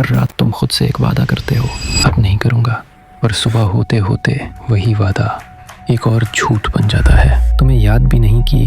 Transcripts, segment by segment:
हर रात तुम खुद से एक वादा करते हो, अब नहीं करूँगा, पर सुबह होते होते वही वादा एक और झूठ बन जाता है। तुम्हें याद भी नहीं कि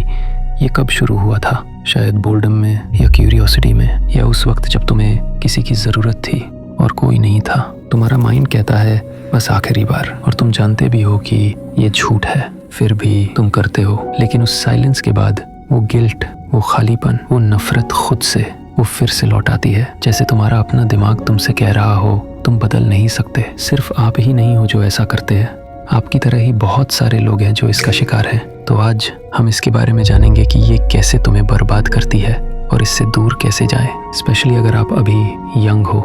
ये कब शुरू हुआ था, शायद बोर्डम में या क्यूरियोसिटी में, या उस वक्त जब तुम्हें किसी की ज़रूरत थी और कोई नहीं था। तुम्हारा माइंड कहता है बस आखिरी बार, और तुम जानते भी हो कि ये झूठ है, फिर भी तुम करते हो। लेकिन उस साइलेंस के बाद वो गिल्ट, वो खालीपन, वो नफरत खुद से वो फिर से लौट आती है, जैसे तुम्हारा अपना दिमाग तुमसे कह रहा हो तुम बदल नहीं सकते। सिर्फ आप ही नहीं हो जो ऐसा करते हैं, आपकी तरह ही बहुत सारे लोग हैं जो इसका शिकार हैं। तो आज हम इसके बारे में जानेंगे कि ये कैसे तुम्हें बर्बाद करती है और इससे दूर कैसे जाएं, स्पेशली अगर आप अभी यंग हो।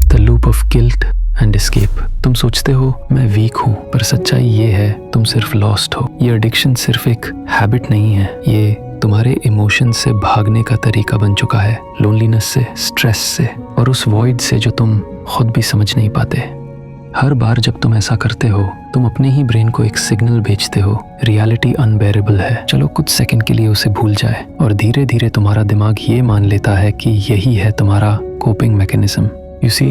The loop of guilt and escape. तुम सोचते हो मैं वीक हूँ, पर सच्चाई ये है तुम सिर्फ लॉस्ट हो। ये एडिक्शन सिर्फ एक हैबिट नहीं है, ये तुम्हारे इमोशन से भागने का तरीका बन चुका है, लोनलीनेस से, स्ट्रेस से और उस वॉइड से जो तुम खुद भी समझ नहीं पाते। हर बार जब तुम ऐसा करते हो, तुम अपने ही ब्रेन को एक सिग्नल भेजते हो, रियलिटी अनबेरेबल है, चलो कुछ सेकंड के लिए उसे भूल जाए। और धीरे धीरे तुम्हारा दिमाग ये मान लेता है कि यही है तुम्हारा coping mechanism. You see,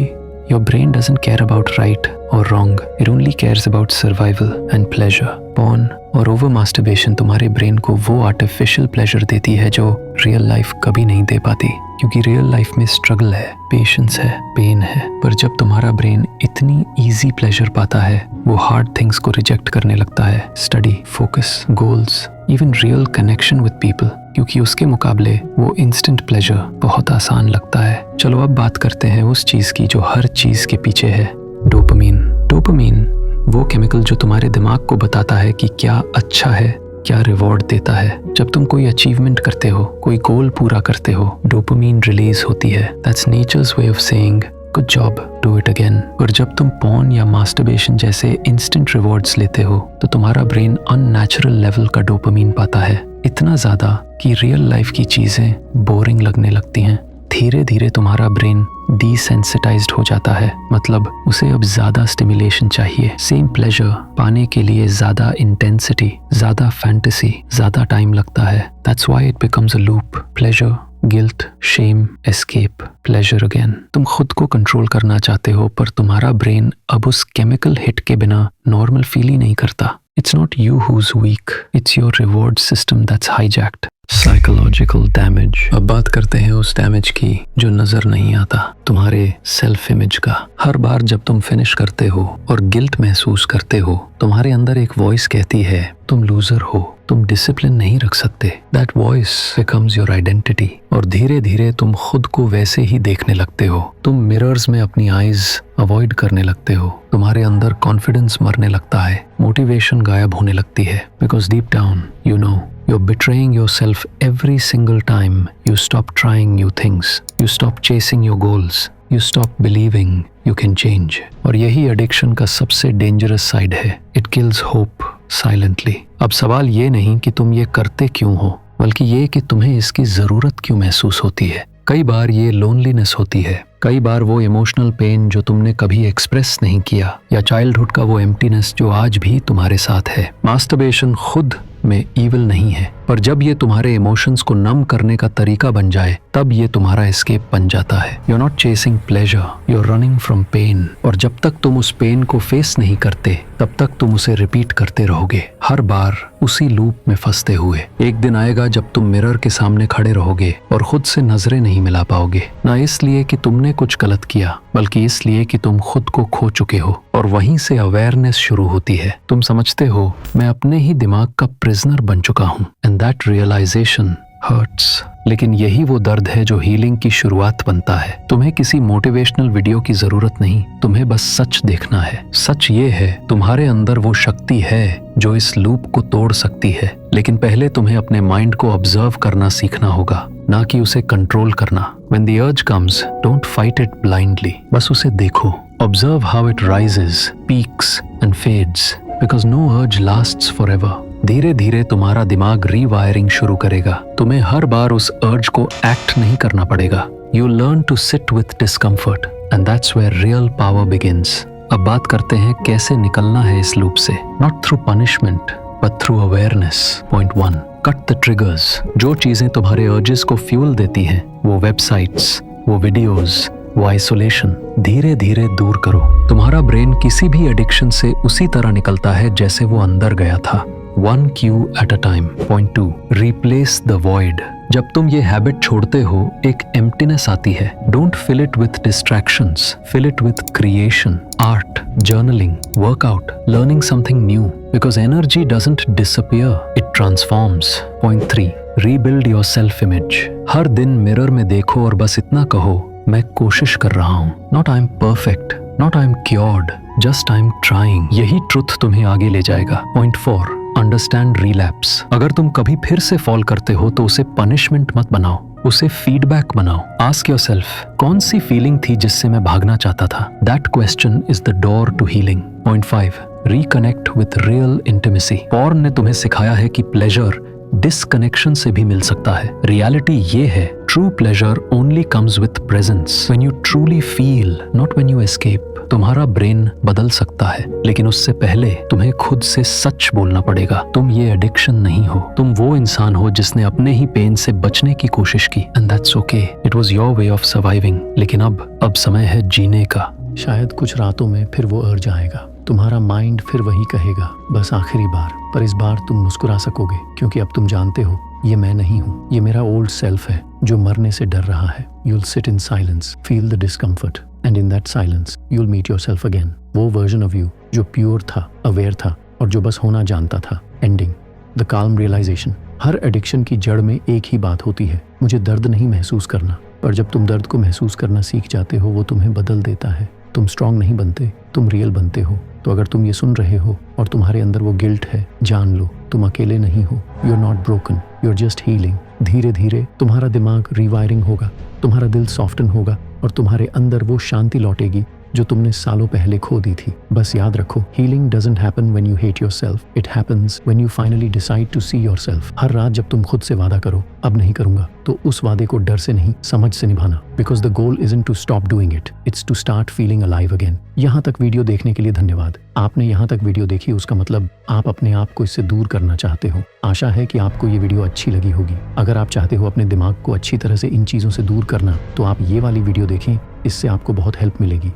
your brain doesn't care about right or wrong, it only cares about survival and pleasure. Porn और over masturbation तुम्हारे ब्रेन को वो आर्टिफिशियल प्लेजर देती है जो रियल लाइफ कभी नहीं दे पाती, क्योंकि रियल लाइफ में स्ट्रगल है, पेशेंस है, पेन है। पर जब तुम्हारा ब्रेन इतनी इजी प्लेजर पाता है, वो हार्ड थिंग्स को रिजेक्ट करने लगता है, study, focus, goals, even real connection with people, क्योंकि उसके मुकाबले वो इंस्टेंट प्लेजर बहुत आसान लगता है। चलो अब बात करते हैं उस चीज़ की जो हर चीज़ के पीछे है, डोपामीन। डोपामीन वो केमिकल जो तुम्हारे दिमाग को बताता है कि क्या अच्छा है, क्या रिवॉर्ड देता है। जब तुम कोई अचीवमेंट करते हो, कोई गोल पूरा करते हो, डोपामीन रिलीज होती है। That's nature's way of saying good job, do it again. और जब तुम पॉर्न या मास्टरबेशन जैसे इंस्टेंट रिवॉर्ड्स लेते हो, तो तुम्हारा ब्रेन अननेचुरल लेवल का डोपामीन पाता है, इतना ज़्यादा कि रियल लाइफ की चीज़ें बोरिंग लगने लगती हैं। धीरे धीरे तुम्हारा ब्रेन डिसेंसिटाइज्ड हो जाता है, मतलब उसे अब ज़्यादा स्टिमुलेशन चाहिए, सेम प्लेजर पाने के लिए ज़्यादा इंटेंसिटी, ज़्यादा फैंटेसी, ज़्यादा टाइम लगता है। That's why it becomes a loop, pleasure, guilt, shame, escape, pleasure again. तुम खुद को कंट्रोल करना चाहते हो, पर तुम्हारा ब्रेन अब उस केमिकल हिट के बिना नॉर्मल फील ही नहीं करता। It's not you who's weak, it's your reward system that's hijacked. Psychological damage. अब बात करते हैं उस डैमेज की जो नजर नहीं आता, तुम्हारे सेल्फ इमेज का। हर बार जब तुम फिनिश करते हो और गिल्ट महसूस करते हो, तुम्हारे अंदर एक वॉइस कहती है तुम लूजर हो, तुम डिसिप्लिन नहीं रख सकते। That voice becomes your identity, और धीरे धीरे तुम खुद को वैसे ही देखने लगते हो। तुम मिरर्स में अपनी आईज अवॉइड करने लगते हो, तुम्हारे अंदर कॉन्फिडेंस मरने लगता है, मोटिवेशन गायब होने लगती है, because deep down you know you're betraying yourself every single time you stop trying new things, you stop chasing your goals, you stop believing you can change. और यही एडिक्शन का सबसे डेंजरस साइड है, it kills hope silently. अब सवाल ये नहीं कि तुम ये करते क्यों हो, बल्कि ये कि तुम्हें इसकी ज़रूरत क्यों महसूस होती है। कई बार ये लोनलीनेस होती है, कई बार वो इमोशनल पेन जो तुमने कभी एक्सप्रेस नहीं किया, या चाइल्डहुड का वो एम्प्टीनेस जो आज भी तुम्हारे साथ है। मास्टरबेशन खुद में ईविल नहीं है, पर जब ये तुम्हारे इमोशंस को नम करने का तरीका बन जाए, तब ये तुम्हारा एस्केप बन जाता है। You are not chasing pleasure, you are running from pain. और जब तक तुम उस पेन को फेस नहीं करते, तब तक तुम उसे रिपीट करते रहोगे, हर बार उसी लूप में फंसते हुए। एक दिन आएगा जब तुम मिरर के सामने खड़े रहोगे और खुद से नजरें नहीं मिला पाओगे, ना इसलिए कि तुमने कुछ गलत किया, बल्कि इसलिए कि तुम खुद को खो चुके हो। और वहीं से अवेयरनेस शुरू होती है। तुम समझते हो मैं अपने ही दिमाग का प्रिजनर बन चुका हूँ, एंड दैट रियलाइजेशन हर्ट्स। लेकिन यही वो दर्द है जो हीलिंग की शुरुआत बनता है। तुम्हें किसी मोटिवेशनल वीडियो की जरूरत नहीं, तुम्हें बस सच देखना है। सच ये है तुम्हारे अंदर वो शक्ति है जो इस लूप को तोड़ सकती है, लेकिन पहले तुम्हें अपने माइंड को ऑब्जर्व करना सीखना होगा, ना कि उसे कंट्रोल करना। When the urge comes, don't fight it blindly. बस उसे देखो, observe how it rises, peaks and fades, because no urge lasts forever. धीरे धीरे तुम्हारा दिमाग रीवायरिंग शुरू करेगा। तुम्हें हर बार उस अर्ज को एक्ट नहीं करना पड़ेगा। You learn to sit with discomfort, and that's where real power begins. अब बात करते हैं कैसे निकलना है इस लूप से। Not through punishment, but through awareness. Point 1. Cut the triggers. जो चीजें तुम्हारे अर्जेस को फ्यूल देती हैं, वो वेबसाइट्स, वो वीडियोस, वो आइसोलेशन धीरे धीरे दूर करो। तुम्हारा ब्रेन किसी भी एडिक्शन से उसी तरह निकलता है जैसे वो अंदर गया था। 1 cue at a time. Point 2. Replace the void. जब तुम ये हैबिट छोड़ते हो एक एम्प्टीनेस आती है। Don't fill it with distractions. Fill it with creation, art, journaling, workout, learning something new. Because energy doesn't disappear, it transforms. Point 3. Rebuild your self-image. हर दिन mirror में देखो और बस इतना कहो, मैं कोशिश कर रहा हूँ। Not I'm perfect. Not I'm cured. Just I'm trying. यही ट्रुथ तुम्हें आगे ले जाएगा। Point 4. Understand relapse. अगर तुम कभी फिर से फॉल करते हो तो उसे पनिशमेंट मत बनाओ, उसे फीडबैक बनाओ। आस्क योरसेल्फ, कौन सी फीलिंग थी जिससे मैं भागना चाहता था? That question is the door to healing. Point 5. Reconnect with real intimacy. Porn ने तुम्हें सिखाया है कि प्लेजर डिसकनेक्शन से भी मिल सकता है। रियलिटी ये है, true pleasure only comes with presence, when you truly feel, not when you escape. तुम्हारा ब्रेन बदल सकता है, लेकिन उससे पहले तुम्हें खुद से सच बोलना पड़ेगा। तुम ये एडिक्शन नहीं हो, तुम वो इंसान हो जिसने अपने ही पेन से बचने की कोशिश की। And that's okay, it was your way of surviving. लेकिन अब समय है जीने का। शायद कुछ रातों में फिर वो अर्ज आएगा, तुम्हारा माइंड फिर वही कहेगा, बस आखिरी बार। पर इस बार तुम मुस्कुरा सकोगे, क्योंकि अब तुम जानते हो ये मैं नहीं हूँ, ये मेरा ओल्ड सेल्फ है जो मरने से डर रहा है। You'll sit in silence, feel the discomfort, and in that silence, you'll meet yourself again. वो version of you जो प्योर था, अवेयर था और जो बस होना जानता था। Ending. The calm realization. Her addiction की जड़ में एक ही बात होती है, मुझे दर्द नहीं महसूस करना। पर जब तुम दर्द को महसूस करना सीख जाते हो, वो तुम्हें बदल देता है। तुम स्ट्रांग नहीं बनते, तुम रियल बनते हो। तो अगर तुम ये सुन रहे हो और तुम्हारे अंदर वो गिल्ट है, जान लो तुम अकेले नहीं हो। You are not broken, you are just healing. धीरे धीरे तुम्हारा दिमाग रीवायरिंग होगा, तुम्हारा दिल सॉफ्टन होगा और तुम्हारे अंदर वो शांति लौटेगी जो तुमने सालों पहले खो दी थी। बस याद रखो, healing doesn't happen when you hate yourself, it happens when you finally decide to see yourself. हर रात जब तुम खुद से वादा करो, अब नहीं करूंगा, तो उस वादे को डर से नहीं, समझ से निभाना। Because the goal isn't to stop doing it, it's to start feeling alive again. यहाँ तक वीडियो देखने के लिए धन्यवाद। आपने यहाँ तक वीडियो देखी, उसका मतलब आप अपने आप को इससे दूर करना चाहते हो। आशा है कि आपको ये वीडियो अच्छी लगी होगी। अगर आप चाहते हो अपने दिमाग को अच्छी तरह से इन चीज़ों से दूर करना, तो आप ये वाली वीडियो देखें, इससे आपको बहुत हेल्प मिलेगी।